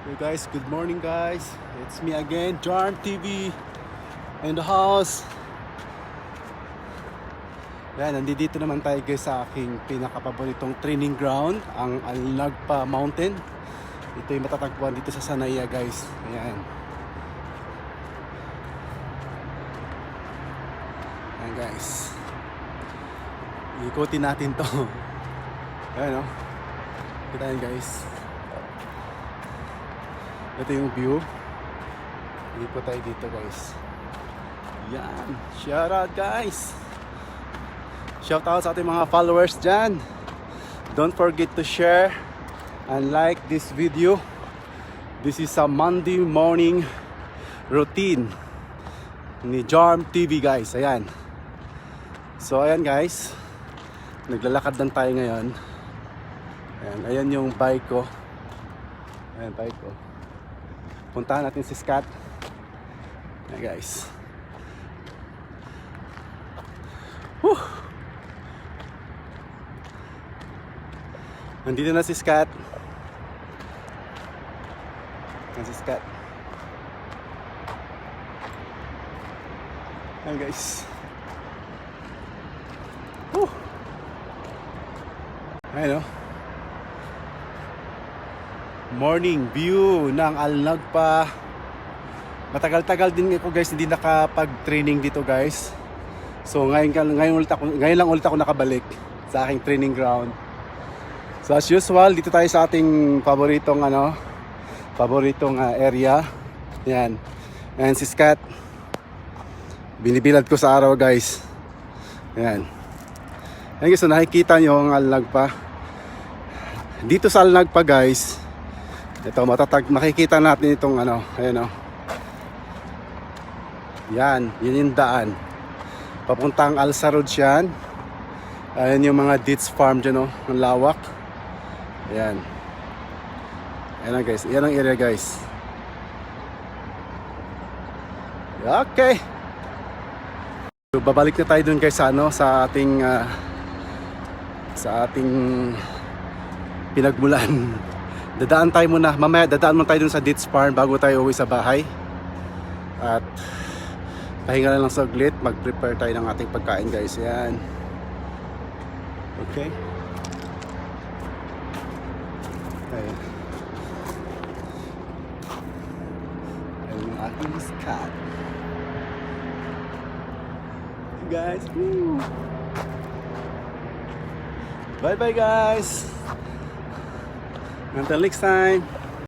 Hey guys, good morning guys. It's me again, Jarm TV in the house. Yan, nandito naman tayo guys sa aking pinakapaboritong training ground, ang Alnagpa Mountain. Ito yung matatagpuan dito sa Sanaya guys. Ayan. Ayan guys. Ikutin natin to. Ayan o. Kita yan guys. Ito yung view. Lipo tayo dito guys. Yan. Shout out guys. Shout out sa ating mga followers dyan. Don't forget to share and like this video. This is a Monday morning routine ni Jarm TV guys. Ayan. So ayan guys. Naglalakad lang tayo ngayon. Ayan, ayan yung bike ko. Ayan bike ko. Puntahan natin si Scott. Ayan guys. Whew. Nandito na si Scott. Ayan si Scott. Ayan guys. Whew. Ayan o. Morning view ng Alnagpa. Matagal-tagal din ako guys hindi nakapag-training dito guys. So ngayon lang ulit ako nakabalik sa aking training ground. So as usual, dito tayo sa ating paboritong area. Yan. Ayan si Scott. Binibilad ko sa araw guys. Ayan. Ayan guys, so nakikita nyo ang Alnagpa. Dito sa Alnagpa guys, ito makikita natin itong ayan o. Yan, yun yung daan. Papuntang Alsa Road yan. Ayan yung mga dates farm dyan o, ang lawak. Ayan. Ayan na guys, yan ang area guys. Okay. So, babalik na tayo dun guys sa ating pinagmulan. Dadaan tayo muna, mamaya dadaan muna tayo dun sa dates farm bago tayo uwi sa bahay. At pahinga na lang saglit, mag-prepare tayo ng ating pagkain guys. Yan. Okay. Ayan. Ayan yung ating Scott. Hey guys. Woo. Bye bye guys. Until next time.